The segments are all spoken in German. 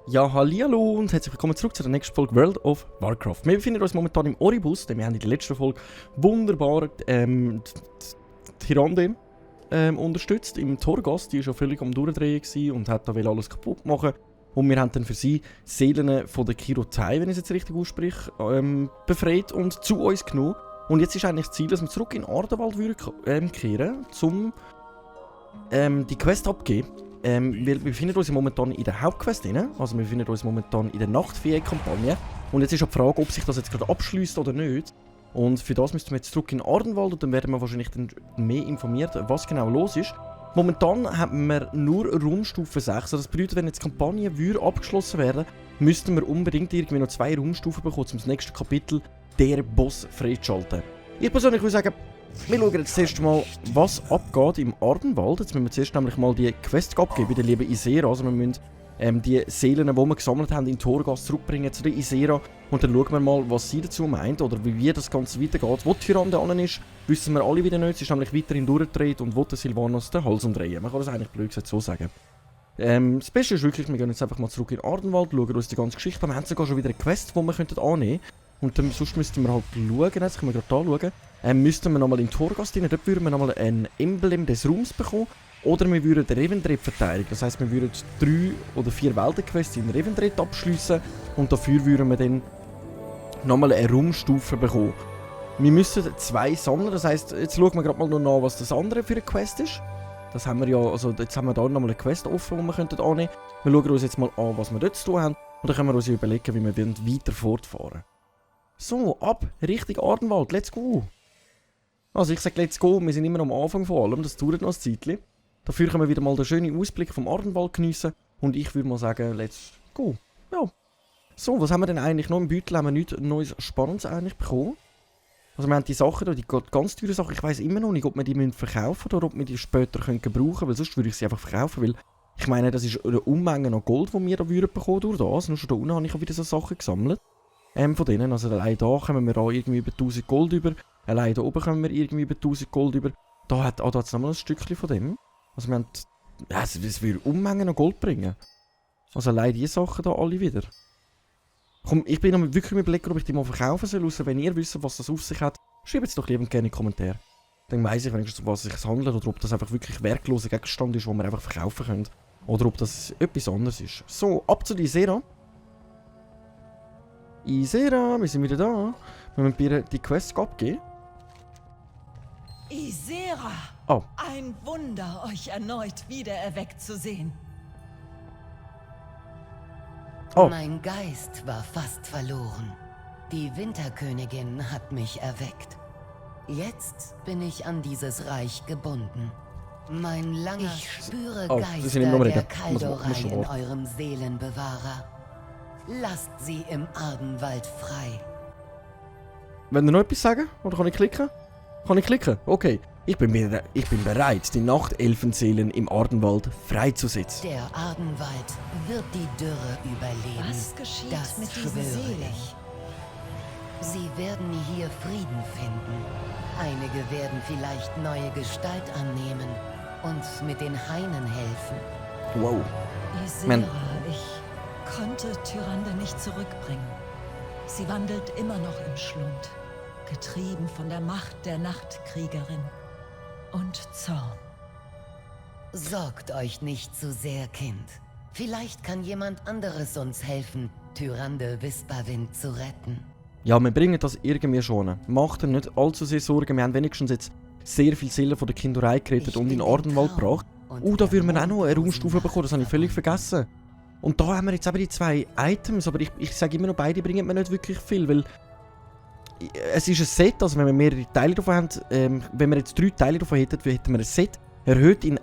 Ja, hallihallo und herzlich willkommen zurück zu der nächsten Folge World of Warcraft. Wir befinden uns momentan im Oribus, denn wir haben in der letzten Folge wunderbar Tyrande unterstützt im Torghast. Die war schon völlig am Durchdrehen und hat da alles kaputt machen. Und wir haben dann für sie Seelen von der Kirotai, wenn ich es jetzt richtig ausspreche, befreit und zu uns genommen. Und jetzt ist eigentlich das Ziel, dass wir zurück in Ardenwald kehren, um die Quest abzugeben. Wir befinden uns momentan in der Hauptquest drin, also wir befinden uns momentan in der Nachtfee-Kampagne. Und jetzt ist die Frage, ob sich das jetzt gerade abschließt oder nicht. Und für das müssten wir jetzt zurück in Ardenwald und dann werden wir wahrscheinlich dann mehr informiert, was genau los ist. Momentan haben wir nur Raumstufe 6, also das bedeutet, wenn jetzt die Kampagne abgeschlossen werden, müssten wir unbedingt irgendwie noch 2 Raumstufen bekommen, um das nächste Kapitel, der Boss, freizuschalten. Ich persönlich würde sagen, wir schauen jetzt zuerst mal, was abgeht im Ardenwald. Jetzt müssen wir zuerst nämlich mal die Quest abgeben bei der lieben Ysera. Also wir müssen die Seelen, die wir gesammelt haben, in Torghast zurückbringen zu der Ysera. Und dann schauen wir mal, was sie dazu meint oder wie das Ganze weitergeht. Wo Tyrande an ist, wissen wir alle wieder nicht. Sie ist nämlich weiterhin durchgedreht und will den Sylvanas den Hals umdrehen. Man kann das eigentlich blöd gesagt so sagen. Das Beste ist wirklich, wir gehen jetzt einfach mal zurück in Ardenwald, schauen uns die ganze Geschichte an. Wir haben sogar schon wieder eine Quest, die wir annehmen könnten. Und dann, sonst müssten wir halt schauen, jetzt können wir gerade anschauen, müssten wir nochmal in Torghast rein, dort würden wir nochmal ein Emblem des Raums bekommen. Oder wir würden Revendreth verteidigen, das heisst, wir würden 3 oder 4 Weltenquests in Revendreth abschliessen und dafür würden wir dann nochmal eine Raumstufe bekommen. Wir müssen 2 sammeln, das heisst, jetzt schauen wir gerade mal noch nach, was das andere für eine Quest ist. Das haben wir ja, also jetzt haben wir da nochmal eine Quest offen, die wir annehmen könnten. Wir schauen uns jetzt mal an, was wir dort zu tun haben und dann können wir uns überlegen, wie wir weiter fortfahren. So, ab Richtung Ardenwald, let's go! Also ich sage let's go, wir sind immer am Anfang von allem, das dauert noch ein Zeitchen. Dafür können wir wieder mal den schönen Ausblick vom Ardenwald geniessen und ich würde mal sagen, let's go. Ja. So, was haben wir denn eigentlich noch im Beutel? Haben wir nichts Neues Spannendes eigentlich bekommen? Also wir haben die Sachen da, die ganz teuren Sachen, ich weiss immer noch nicht, ob wir die verkaufen müssen oder ob wir die später gebrauchen können, weil sonst würde ich sie einfach verkaufen, weil ich meine, das ist eine Unmenge an Gold, die wir da bekommen durch das. Nur schon da unten habe ich auch wieder so Sachen gesammelt. Von denen, also allein da kommen wir auch irgendwie über 1000 Gold über, allein da oben kommen wir irgendwie über 1000 Gold über. Da hat jetzt nochmal ein Stückchen von dem. Also wir haben, ja, es würde Unmengen an Gold bringen. Also allein diese Sachen da alle wieder. Komm, ich bin noch wirklich überlegen, ob ich die mal verkaufen soll, ausser wenn ihr wisst, was das auf sich hat, schreibt es doch lieber gerne in die Kommentare. Dann weiss ich wenigstens, was es sich handelt oder ob das einfach wirklich wertloser Gegenstand ist, den wir einfach verkaufen können. Oder ob das etwas anderes ist. So, ab zu die Ysera. Ysera, wir sind wieder da. Wir müssen die Quest abgeben. Ysera! Oh. Ein Wunder, euch erneut wiedererweckt zu sehen. Oh. Mein Geist war fast verloren. Die Winterkönigin hat mich erweckt. Jetzt bin ich an dieses Reich gebunden. Ich spüre Geister der Kaldorei in eurem Seelenbewahrer. Lasst sie im Ardenwald frei. Wollt ihr noch etwas sagen? Oder kann ich klicken? Kann ich klicken? Okay. Ich bin bereit, die Nachtelfenseelen im Ardenwald freizusetzen. Der Ardenwald wird die Dürre überleben. Was geschieht das mit diesen Seelen? Ich. Sie werden hier Frieden finden. Einige werden vielleicht neue Gestalt annehmen und mit den Hainen helfen. Wow. Ysera, ich konnte Tyrande nicht zurückbringen. Sie wandelt immer noch im Schlund, getrieben von der Macht der Nachtkriegerin und Zorn. Sorgt euch nicht zu sehr, Kind. Vielleicht kann jemand anderes uns helfen, Tyrande Wispawind zu retten. Ja, wir bringen das irgendwie schon. Macht euch nicht allzu sehr Sorgen. Wir haben wenigstens jetzt sehr viele Seelen von der Kinderei gerettet und in den Ardenwald gebracht. Da würden wir auch noch eine Raumstufe bekommen, das habe ich völlig vergessen. Und da haben wir jetzt eben die 2 Items, aber ich sage immer noch, beide bringen mir nicht wirklich viel, weil es ist ein Set, also wenn wir mehrere Teile davon haben, wenn wir jetzt 3 Teile davon hätten wir ein Set, erhöht in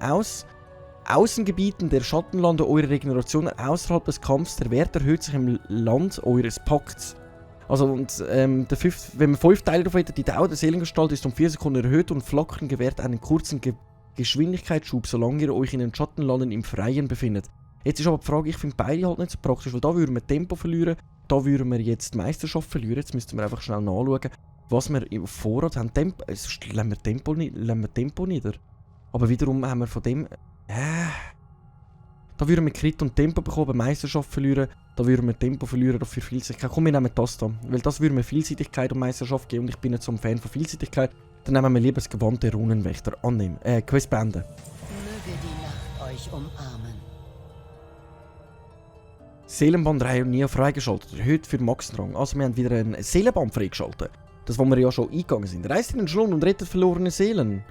Außengebieten der Schattenlande eure Regeneration außerhalb des Kampfs, der Wert erhöht sich im Land eures Pakts. Also und, wenn wir 5 Teile davon hätten, die Dauer der Seelengestalt ist um 4 Sekunden erhöht und Flackern gewährt einen kurzen Geschwindigkeitsschub, solange ihr euch in den Schattenlanden im Freien befindet. Jetzt ist aber die Frage, ich finde beide halt nicht so praktisch, weil da würden wir Tempo verlieren, da würden wir jetzt die Meisterschaft verlieren, jetzt müssten wir einfach schnell nachschauen. was wir auf Vorrat haben. Sonst lassen wir Tempo nieder. Aber wiederum haben wir von dem... Da würden wir Crit und Tempo bekommen, Meisterschaft verlieren. Da würden wir Tempo verlieren für Vielseitigkeit. Komm, wir nehmen das da. Weil das würde mir Vielseitigkeit und Meisterschaft geben und ich bin nicht so ein Fan von Vielseitigkeit. Dann nehmen wir lieber das Gewand der Runenwächter. Annehmen. Quest beenden. Möge die Nacht euch umarmen. Seelenband Reihe und Nia freigeschaltet. Erhöht für Maxenrang. Also wir haben wieder ein Seelenband freigeschaltet. Das, wo wir ja schon eingegangen sind. Reist in den Schlund und rettet verlorene Seelen.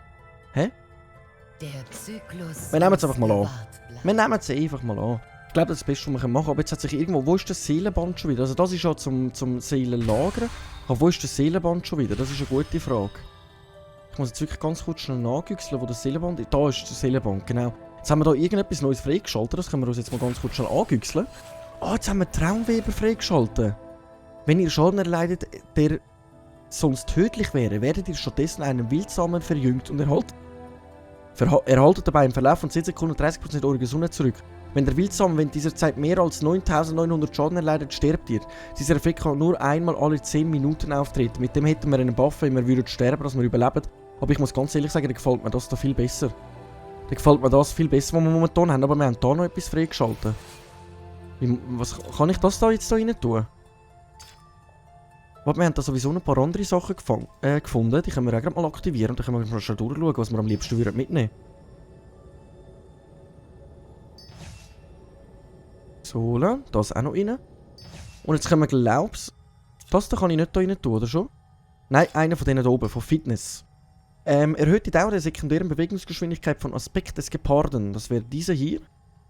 Hä? Der Zyklus. Wir nehmen es einfach mal an. Wir nehmen es einfach mal an. Ich glaube, das ist das Beste, was wir machen können. Aber jetzt hat sich irgendwo... Wo ist das Seelenband schon wieder? Also das ist ja zum Seelenlagern. Aber wo ist das Seelenband schon wieder? Das ist eine gute Frage. Ich muss jetzt wirklich ganz kurz schnell nachgüchseln, wo das Seelenband ist. Da ist das Seelenband, genau. Jetzt haben wir da irgendetwas Neues freigeschaltet. Das können wir uns jetzt mal ganz kurz schnell angüchseln. Jetzt haben wir Traumweber freigeschaltet. Wenn ihr Schaden erleidet, der sonst tödlich wäre, werdet ihr stattdessen einen Wildsamen verjüngt und erhaltet dabei im Verlauf von 10 Sekunden 30% eurer Gesundheit zurück. Wenn der Wildsamen während dieser Zeit mehr als 9900 Schaden erleidet, stirbt ihr. Dieser Effekt kann nur einmal alle 10 Minuten auftreten. Mit dem hätten wir einen Buff, wenn wir würden sterben, dass wir überleben. Aber ich muss ganz ehrlich sagen, da gefällt mir das da viel besser. Da gefällt mir das viel besser, was wir momentan haben. Aber wir haben da noch etwas freigeschaltet. Was kann ich das da jetzt da rein tun? Wir haben da sowieso ein paar andere Sachen gefunden. Die können wir auch gerade mal aktivieren. Und dann können wir mal schon durchschauen, was wir am liebsten mitnehmen würden. So, das auch noch rein. Und jetzt können wir, glaub's... Das da kann ich nicht da rein tun, oder schon? Nein, einer von denen da oben, von Fitness. Erhöht die Dauer der sekundären Bewegungsgeschwindigkeit von Aspekt des Geparden. Das wäre dieser hier.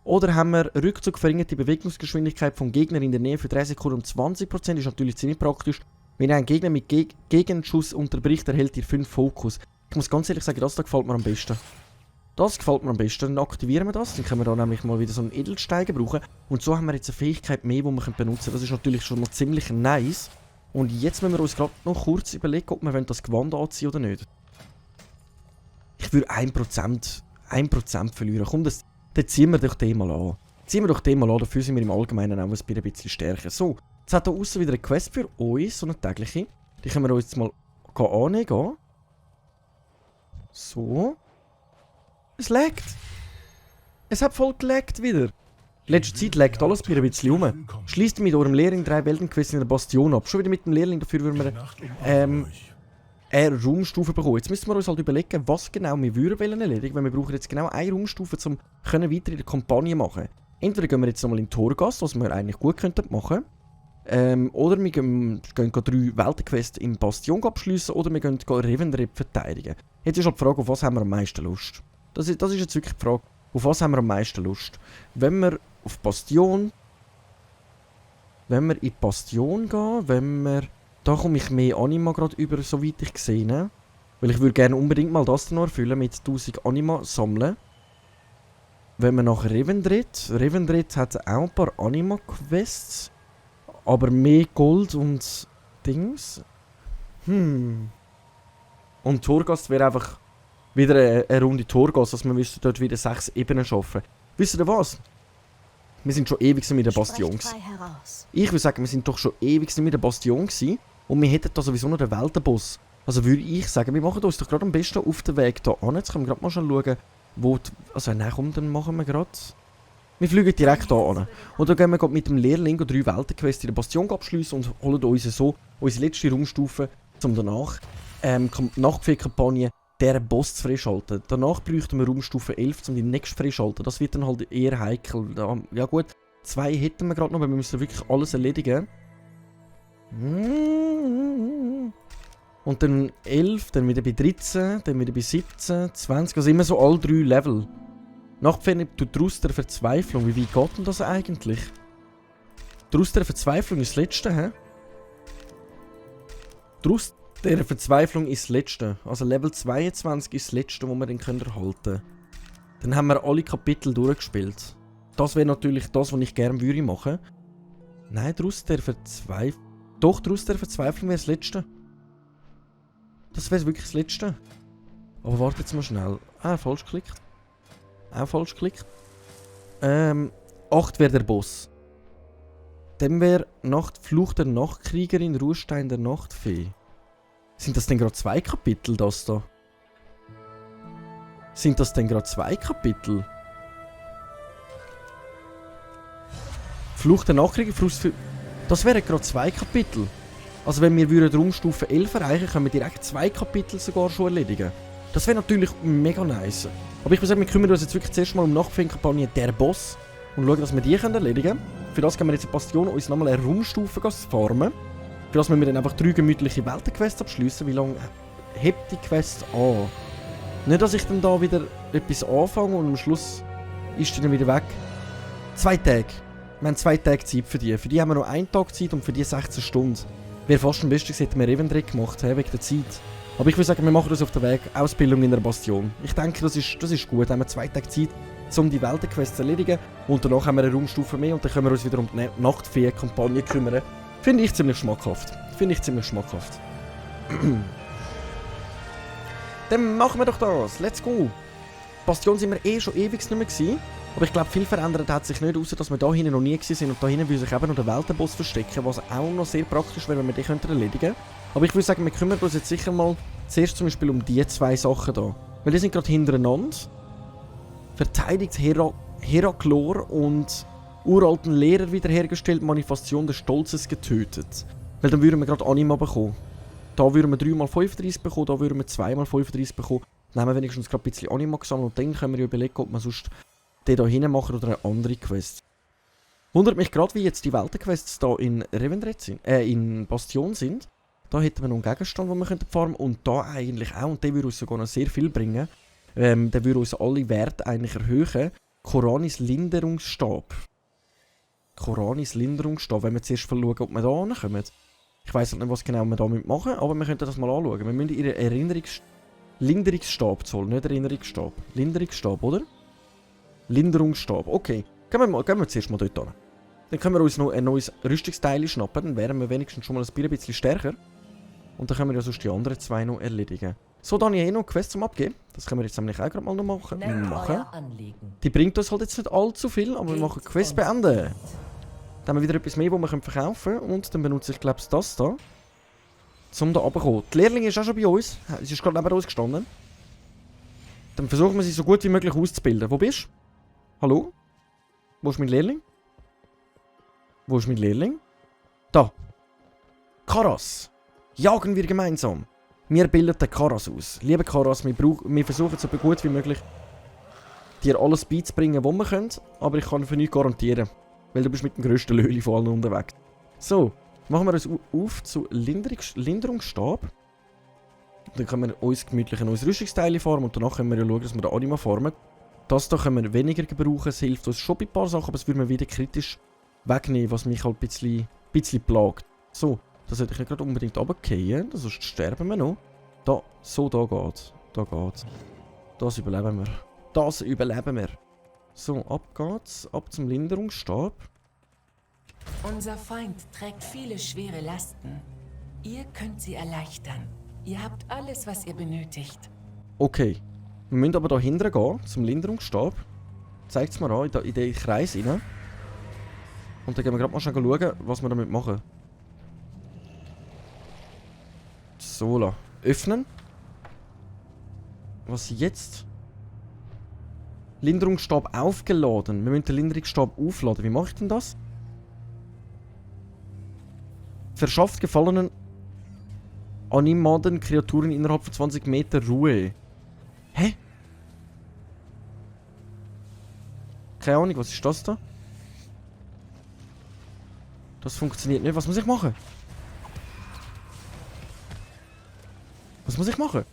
Oder haben wir Rückzug verringert die Bewegungsgeschwindigkeit vom Gegner in der Nähe für 3 Sekunden um 20%. Ist natürlich ziemlich praktisch. Wenn ihr einen Gegner mit Gegenschuss unterbricht, erhält ihr 5 Fokus. Ich muss ganz ehrlich sagen, das da gefällt mir am besten. Das gefällt mir am besten. Dann aktivieren wir das. Dann können wir da nämlich mal wieder so einen Edelstein brauchen. Und so haben wir jetzt eine Fähigkeit mehr, die wir benutzen können. Das ist natürlich schon mal ziemlich nice. Und jetzt müssen wir uns gerade noch kurz überlegen, ob wir das Gewand anziehen oder nicht. Ich würde 1% verlieren. Komm, dann ziehen wir doch den mal an. Dafür sind wir im Allgemeinen auch ein bisschen stärker. So, jetzt hat hier außen wieder eine Quest für uns, so eine tägliche. Die können wir uns jetzt mal annehmen. So. Es laggt. Es hat voll gelaggt wieder. In letzter Zeit laggt alles ein bisschen rum. Schließt mit eurem Lehrling 3 Weltenquests in der Bastion ab. Schon wieder mit dem Lehrling, dafür würden wir eine Raumstufe bekommen. Jetzt müssen wir uns halt überlegen, was genau wir würden erledigen, weil wir brauchen jetzt genau eine Raumstufe, um weiter in der Kampagne machen. Entweder gehen wir jetzt nochmal in Torghast, was wir eigentlich gut machen könnten. Oder wir gehen 3 Weltenquests im Bastion abschliessen, oder wir gehen Revendreth verteidigen. Jetzt ist halt die Frage, auf was haben wir am meisten Lust? Das ist jetzt wirklich die Frage, auf was haben wir am meisten Lust? Wenn wir auf Bastion... Wenn wir in die Bastion gehen, da komme ich mehr Anima gerade über, soweit ich sehe. Weil ich würde gerne unbedingt mal das noch erfüllen, mit 1000 Anima sammeln. Wenn wir nach Revendreth hat auch ein paar Anima-Quests. Aber mehr Gold und Dings. Und Torghast wäre einfach wieder eine Runde Torghast, dass wir müssen dort wieder 6 Ebenen schaffen. Wisst ihr was? Wir sind schon ewig mit der Bastion. Ich würde sagen, wir sind doch schon ewig mit der Bastion gewesen. Und wir hätten da sowieso noch den Weltenboss. Also würde ich sagen, wir machen uns doch gerade am besten auf den Weg hier an. Jetzt können wir gerade mal schon schauen, wo... Also nein, komm, dann machen wir gerade... Wir fliegen direkt hier an. Und dann gehen wir mit dem Lehrling 3 Weltenquests in der Bastion abschliessen und holen uns so unsere letzte Raumstufe, um danach, nach der Kampagne, diesen Boss zu freischalten. Danach bräuchten wir Raumstufe 11, um die nächste freischalten. Das wird dann halt eher heikel. Ja gut, 2 hätten wir gerade noch, aber wir müssen wirklich alles erledigen. Und dann 11, dann wieder bei 13, dann wieder bei 17, 20, also immer so alle 3 Level. Nachtferne tut Rust der Verzweiflung. Wie weit geht denn das eigentlich? Die Rust der Verzweiflung ist das letzte, hä? Die Rust der Verzweiflung ist das letzte. Also Level 22 ist das letzte, das wir dann erhalten können. Dann haben wir alle Kapitel durchgespielt. Das wäre natürlich das, was ich gerne würde machen. Nein, die Rust der Verzweiflung. Doch, die Rust der Verzweiflung wäre das letzte. Das wäre wirklich das letzte. Aber warte jetzt mal schnell. Falsch geklickt. Auch falsch geklickt. 8 wäre der Boss. Dann wäre Fluch der Nachtkriegerin, Ruhestein der Nachtfee. Sind das denn gerade 2 Kapitel, das da? Sind das denn gerade 2 Kapitel? Fluch der Nachkrieger, das wären gerade 2 Kapitel. Also wenn wir Raumstufe 11 erreichen, können wir direkt 2 Kapitel sogar schon erledigen. Das wäre natürlich mega nice. Aber ich würde sagen, wir kümmern uns jetzt wirklich zuerst mal um Nachfolgekampagne «Der Boss» und schauen, dass wir die erledigen können. Für das gehen wir jetzt in Bastion uns nochmal eine Raumstufe farmen. Für das müssen wir dann einfach 3 gemütliche Weltenquests abschließen. Wie lange hebt die Quest an? Nicht, dass ich dann da wieder etwas anfange und am Schluss ist die dann wieder weg. 2 Tage. Wir haben 2 Tage Zeit für die. Für die haben wir noch 1 Tag Zeit und für die 16 Stunden. Wäre fast am besten, hätten wir Revendreth gemacht, wegen der Zeit. Aber ich würde sagen, wir machen uns auf den Weg. Ausbildung in einer Bastion. Ich denke, das ist gut. Haben wir 2 Tage Zeit, um die Weltenquests zu erledigen. Und danach haben wir eine Raumstufe mehr und dann können wir uns wieder um die Nachtfee-Kampagne kümmern. Finde ich ziemlich schmackhaft. Dann machen wir doch das. Let's go. Bastion sind wir schon ewig nicht mehr gewesen. Aber ich glaube, viel verändert hat sich nicht, außer dass wir da hinten noch nie gewesen sind. Und da hinten will sich eben noch der Weltenboss verstecken, was auch noch sehr praktisch wäre, wenn wir den erledigen könnten. Aber ich würde sagen, wir kümmern uns jetzt sicher mal zuerst zum Beispiel um die 2 Sachen hier. Weil die sind gerade hintereinander. Verteidigt Heraklor und uralten Lehrer wiederhergestellt, Manifestation des Stolzes getötet. Weil dann würden wir gerade Anima bekommen. Da würden wir 3x35 bekommen, da würden wir 2x35 bekommen. Dann haben wir wenigstens gerade ein bisschen Anima gesammelt und dann können wir überlegen, ob wir sonst den hier hinten machen oder eine andere Quest. Wundert mich gerade, wie jetzt die Weltenquests hier in Revendreth sind, in Bastion sind. Da hätten wir noch einen Gegenstand, den wir farmen könnten. Und da eigentlich auch. Und der würde uns sogar noch sehr viel bringen. Der würde uns alle Werte eigentlich erhöhen. Koranis Linderungsstab. Koranis Linderungsstab. Wenn wir zuerst schauen, ob wir da ankommen. Ich weiss nicht, was genau wir damit machen, aber wir könnten das mal anschauen. Wir müssen ihren Linderungsstab zahlen, nicht Erinnerungsstab. Linderungsstab, oder? Linderungsstab. Okay. Gehen wir zuerst mal dort hin. Dann können wir uns noch ein neues Rüstungsteil schnappen. Dann wären wir wenigstens schon mal ein bisschen stärker. Und dann können wir ja sonst die anderen 2 noch erledigen. So, dann habe ich noch eine Quest zum Abgeben. Das können wir jetzt nämlich auch gerade mal noch machen. Die bringt uns halt jetzt nicht allzu viel, aber wir machen Quest beenden. Dann haben wir wieder etwas mehr, das wir verkaufen können. Und dann benutze ich, glaube ich, das hier. Um da runterzukommen. Die Lehrling ist auch schon bei uns. Sie ist gerade neben uns gestanden. Dann versuchen wir sie so gut wie möglich auszubilden. Wo bist du? Hallo? Wo ist mein Lehrling? Wo ist mein Lehrling? Da. Karas. Jagen wir gemeinsam. Wir bilden den Karas aus. Liebe Karas, wir versuchen so gut wie möglich dir alles beizubringen, was wir können. Aber ich kann für nichts garantieren. Weil du bist mit dem grössten Löli von allen unterwegs. So. Machen wir uns auf zu Linderungsstab. Dann können wir uns gemütlich ein neues Rüstungsteil farmen. Und danach können wir ja schauen, dass wir den Anima farmen. Das hier können wir weniger gebrauchen. Es hilft uns schon bei ein paar Sachen, aber es würde mir wieder kritisch wegnehmen, was mich halt ein bisschen plagt. So, das sollte ich nicht gerade unbedingt runterfallen, sonst sterben wir noch. Da, so, da geht's. Da geht's. Das überleben wir. Das überleben wir. So, ab geht's. Ab zum Linderungsstab. Unser Feind trägt viele schwere Lasten. Ihr könnt sie erleichtern. Ihr habt alles, was ihr benötigt. Okay. Wir müssen aber da hinten gehen, zum Linderungsstab. Zeigt es mir an, in den Kreis rein. Und dann gehen wir gerade mal schauen, was wir damit machen. So, öffnen. Was jetzt? Linderungsstab aufgeladen. Wir müssen den Linderungsstab aufladen. Wie mache ich denn das? Verschafft gefallenen Animaden Kreaturen innerhalb von 20 Meter Ruhe. Hä? Keine Ahnung, was ist das da? Das funktioniert nicht. Was muss ich machen? Was muss ich machen?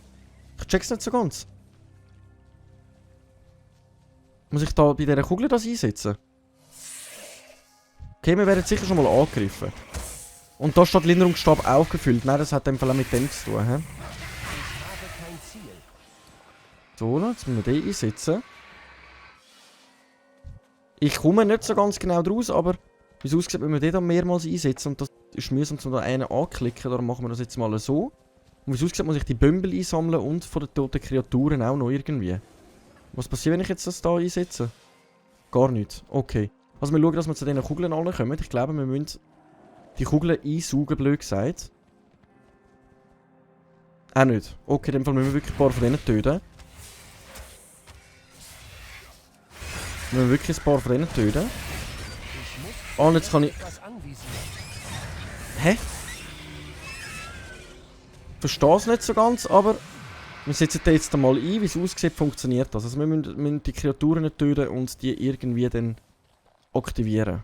Ich check's nicht so ganz. Muss ich da bei dieser Kugel das einsetzen? Okay, wir werden sicher schon mal angegriffen. Und da steht Linderungsstab aufgefüllt. Nein, das hat im Fall auch mit dem zu tun. He? So, jetzt müssen wir den einsetzen. Ich komme nicht so ganz genau draus, aber wie es aussieht, wenn wir den dann mehrmals einsetzen. Und das ist mühsam, um da einen anklicken. Darum machen wir das jetzt mal so. Und wie es aussieht, muss ich die Bömbel einsammeln und von den toten Kreaturen auch noch irgendwie. Was passiert, wenn ich jetzt das da einsetze? Gar nichts. Okay. Also wir schauen, dass wir zu diesen Kugeln kommen. Ich glaube, wir müssen die Kugeln einsaugen, blöd gesagt. Auch nicht. Okay, in dem Fall müssen wir wirklich ein paar von denen töten. Wir müssen wirklich ein paar von denen töten. Oh, und jetzt kann ich... Hä? Ich verstehe es nicht so ganz, aber... Wir setzen den jetzt mal ein, wie es aussieht, funktioniert das. Also wir müssen die Kreaturen nicht töten und die irgendwie dann aktivieren.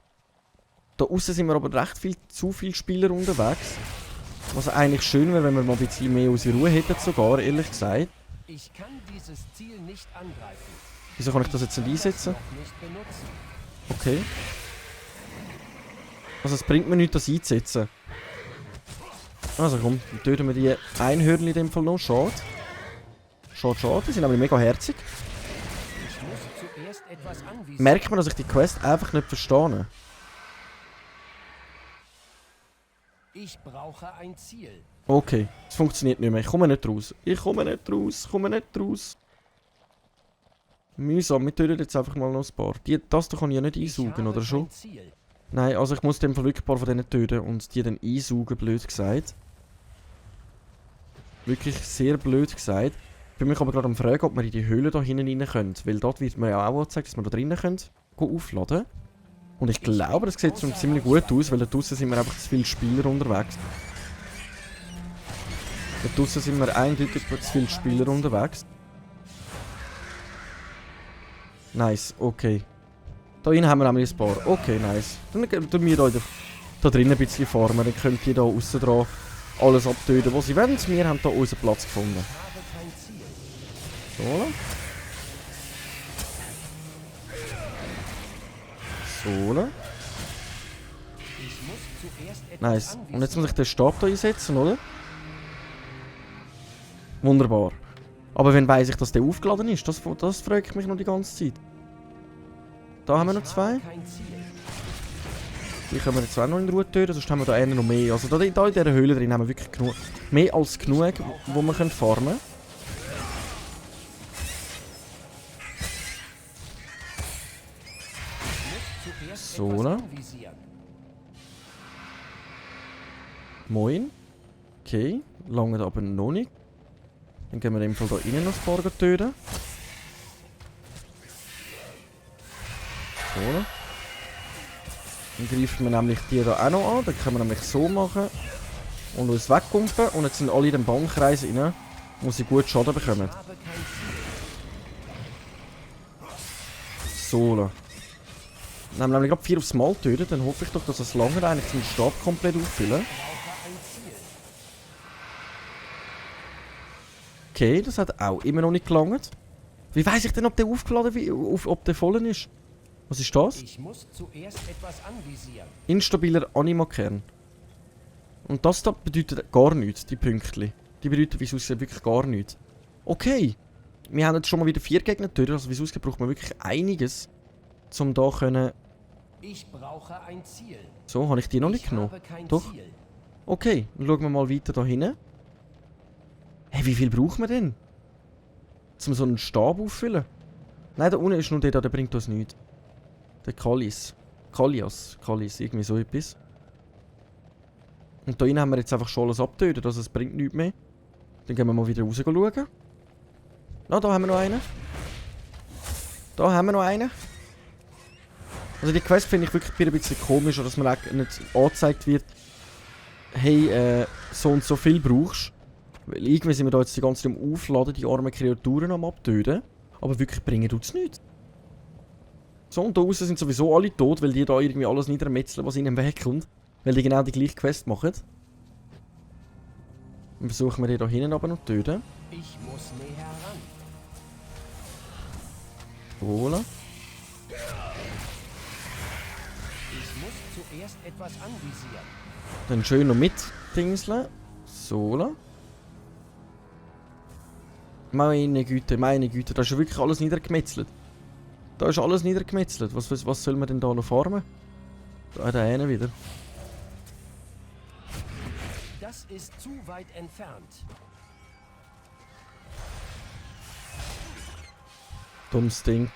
Da außen sind wir aber recht zu viele Spieler unterwegs. Was eigentlich schön wäre, wenn wir mal ein bisschen mehr unsere Ruhe hätten sogar, ehrlich gesagt. Ich kann dieses Ziel nicht angreifen. Wieso kann ich das jetzt nicht einsetzen? Okay. Also es bringt mir nichts, das einzusetzen. Also komm, dann töten wir die Einhörnchen in dem Fall noch. Schade. Schade, die sind aber mega herzig. Merkt man, dass ich die Quest einfach nicht verstehe? Ich brauche ein Ziel. Okay, es funktioniert nicht mehr. Ich komme nicht raus. komme nicht raus. Mühsam, wir töten jetzt einfach mal noch ein paar. Das da kann ich ja nicht einsaugen, oder schon? Nein, also ich muss in dem Fall wirklich ein paar von denen töten und die dann einsaugen, blöd gesagt. Wirklich sehr blöd gesagt. Ich bin mich aber gerade am Fragen, ob wir in die Höhle da hinten rein können. Weil dort wird mir ja auch gezeigt, dass wir da drinnen können aufladen. Und ich glaube, das sieht schon ziemlich gut aus, weil da draussen sind wir einfach zu viele Spieler unterwegs. Da draussen sind wir eindeutig zu viele Spieler unterwegs. Nice, okay. Da hinten haben wir nämlich ein paar. Okay, nice. Dann tun wir da drinnen ein bisschen farmen. Dann könnt ihr da aussen dran alles abtöten, was sie wollen. Wir haben da unseren Platz gefunden. So. So. Nice. Und jetzt muss ich den Stab hier einsetzen, oder? Wunderbar. Aber wenn weiss ich, dass der aufgeladen ist? Das fragt mich noch die ganze Zeit. Da haben wir noch zwei. Die können wir jetzt auch noch in Ruhe töten, sonst haben wir da eher noch mehr. Also da in dieser Höhle drin haben wir wirklich genug. Mehr als genug, wo wir farmen können. So, ne? Moin. Okay, lange aber noch nicht. Dann gehen wir in dem Fall da rein noch ein paar töten. So, ne? Dann greifen wir nämlich die da auch noch an. Dann können wir nämlich so machen. Und uns wegkumpeln. Und jetzt sind alle in den Bannkreis rein, wo sie gut Schaden bekommen. So, ne? Dann haben wir nämlich gerade 4 aufs Mal getötet, dann hoffe ich doch, dass es lange eigentlich den Stab komplett auffüllen. Okay, das hat auch immer noch nicht gelangt. Wie weiss ich denn, ob der aufgeladen wird, ob der voll ist? Was ist das? Ich muss zuerst etwas anvisieren. Instabiler Animakern. Und das da bedeutet gar nichts, die Pünktchen. Die bedeuten, wie es aussieht, wirklich gar nichts. Okay. Wir haben jetzt schon mal wieder 4 Gegner getötet, also wie es aussieht, braucht man wirklich einiges, um da können... Ich brauche ein Ziel. So, habe ich die noch nicht genommen? Doch. Okay, dann schauen wir mal weiter da hinten. Hey, wie viel brauchen wir denn? Um so einen Stab auffüllen? Nein, da unten ist nur der da, der bringt uns nichts. Der Kallis, irgendwie so etwas. Und da hinten haben wir jetzt einfach schon alles abgetötet, also es bringt nichts mehr. Dann gehen wir mal wieder raus schauen. Na, da haben wir noch einen. Da haben wir noch einen. Also die Quest finde ich wirklich ein bisschen komisch, dass man nicht angezeigt wird, hey, so und so viel brauchst. Weil irgendwie sind wir da jetzt die ganze Zeit am Aufladen, die armen Kreaturen am Abtöten. Aber wirklich bringen tut's nichts. So, und da außen sind sowieso alle tot, weil die da irgendwie alles niedermetzeln, was ihnen wegkommt. Weil die genau die gleiche Quest machen. Dann versuchen wir die da hinten aber noch zu töten. Ich muss näher ran. Holen. Zuerst etwas anvisieren. Dann schön noch mit Dingseln. So. Meine Güte, da ist ja wirklich alles niedergemetzelt. Da ist alles niedergemetzelt. Was soll man denn da noch farmen? Da einer wieder. Das ist zu weit entfernt. Dummes Ding.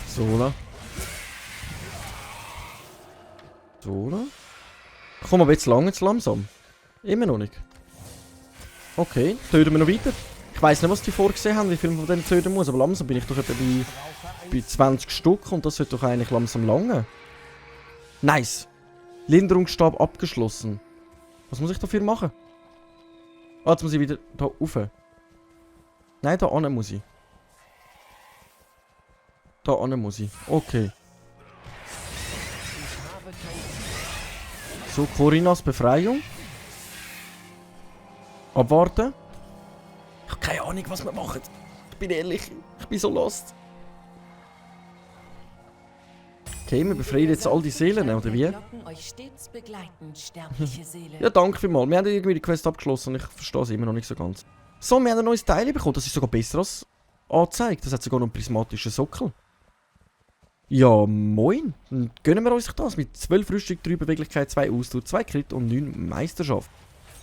So, ne? So, oder? Komm, aber jetzt lang, jetzt langsam. Immer noch nicht. Okay, töten wir noch weiter. Ich weiss nicht, was die vorgesehen haben, wie viel man von denen töten muss, aber langsam bin ich doch etwa bei 20 Stück und das sollte doch eigentlich langsam lange. Nice! Linderungsstab abgeschlossen. Was muss ich dafür machen? Ah, jetzt muss ich wieder da rauf. Nein, da an muss ich. Da an muss ich. Okay. So, Corinas Befreiung. Abwarten. Ich habe keine Ahnung, was wir machen. Ich bin ehrlich, ich bin so lost. Okay, wir befreien jetzt all die Seelen, oder wie? Euch stets begleiten, sterbliche Seele. Ja, danke vielmals. Wir haben irgendwie die Quest abgeschlossen und ich verstehe es immer noch nicht so ganz. So, wir haben ein neues Teil bekommen. Das ist sogar besser als angezeigt. Das hat sogar noch einen prismatischen Sockel. Ja, moin. Dann gönnen wir uns das mit 12 Rüstung, 3 Beweglichkeit, 2 Ausdauer, 2 Crit und 9 Meisterschaft.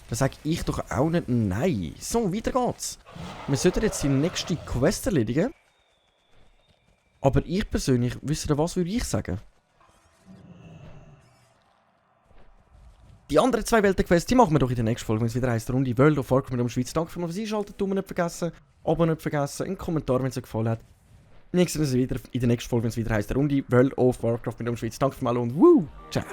Da sage ich doch auch nicht nein. So, weiter geht's. Wir sollten jetzt die nächste Quest erledigen. Aber ich persönlich, wisst ihr was, würde ich sagen? Die anderen 2 Weltenquests, die machen wir doch in der nächsten Folge, wenn es wieder heisst, Runde World of Warcraft mit dem Schweiz. Danke fürs Einschalten, Daumen nicht vergessen, Abo nicht vergessen, einen Kommentar, wenn es euch gefallen hat. Wir sehen uns wieder in der nächsten Folge, wenn es wieder heisst, Runde World of Warcraft mit dem Schweiz. Danke für mal und ciao!